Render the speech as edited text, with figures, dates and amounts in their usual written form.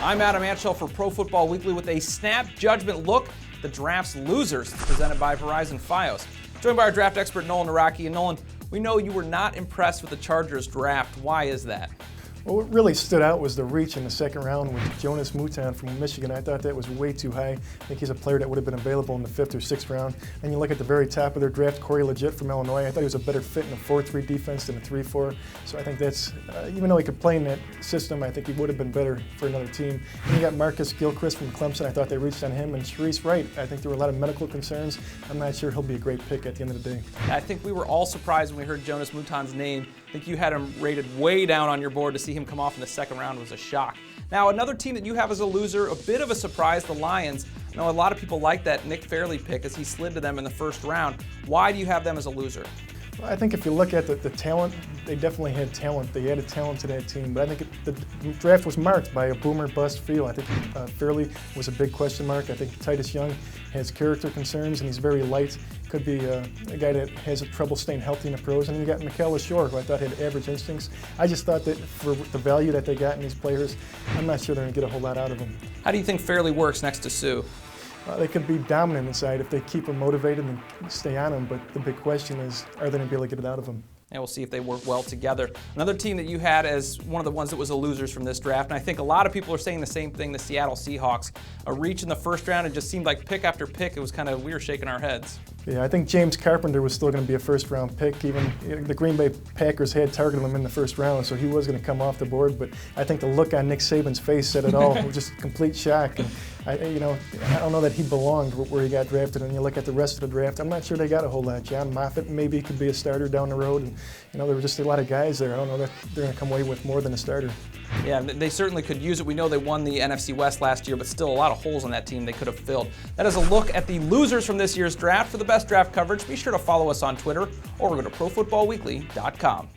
I'm Adam Antshell for Pro Football Weekly with a snap judgment look at the draft's losers, presented by Verizon FiOS. Joined by our draft expert, Nolan Naraki. And Nolan, we know you were not impressed with the Chargers draft. Why is that? Well, what really stood out was the reach in the second round with JONAS MOUTON from Michigan. I thought that was way too high. I think he's a player that would have been available in the 5th or 6th round. And you look at the very top of their draft, LEGREE from Illinois. I thought he was a better fit in a 4-3 defense than a 3-4. So I think that's, even though he could play in that system, I think he would have been better for another team. And you got GILCHRIST from Clemson. I thought they reached on him. And SHAREECE, WRIGHT. I think there were a lot of medical concerns. I'm not sure he'll be a great pick at the end of the day. I think we were all surprised when we heard JONAS MOUTON's name. I think you had him rated way down on your board. To see him come off in the second round was a shock. Now, another team that you have as a loser, a bit of a surprise, the Lions. I know a lot of people like that Nick Fairley pick as he slid to them in the first round. Why do you have them as a loser? Well, I think if you look at the talent, they definitely had talent. They added talent to that team. But I think the draft was marked by a boomer bust feel. I think Fairley was a big question mark. I think Titus Young has character concerns and he's very light. Could be a guy that has trouble staying healthy in the pros. And then you got Michaela Shore, who I thought had average instincts. I just thought that for the value that they got in these players, I'm not sure they're going to get a whole lot out of them. How do you think Fairley works next to Sue? They could be dominant inside if they keep him motivated and stay on him, but the big question is, are they going to be able to get it out of him? And we'll see if they work well together. Another team that you had as one of the ones that was the losers from this draft, and I think a lot of people are saying the same thing, the Seattle Seahawks. A reach in the first round, it just seemed like pick after pick, it was kind of, we were shaking our heads. Yeah, I think James Carpenter was still going to be a first-round pick. Even the Green Bay Packers had targeted him in the first round, so he was going to come off the board. But I think the look on Nick Saban's face said it all. It was just complete shock. And I don't know that he belonged where he got drafted. And you look at the rest of the draft, I'm not sure they got a whole lot. John Moffitt maybe could be a starter down the road. And there were just a lot of guys there. I don't know that they're going to come away with more than a starter. Yeah, they certainly could use it. We know they won the NFC West last year, but still a lot of holes on that team they could have filled. That is a look at the losers from this year's draft. For the best draft coverage, be sure to follow us on Twitter or go to ProFootballWeekly.com.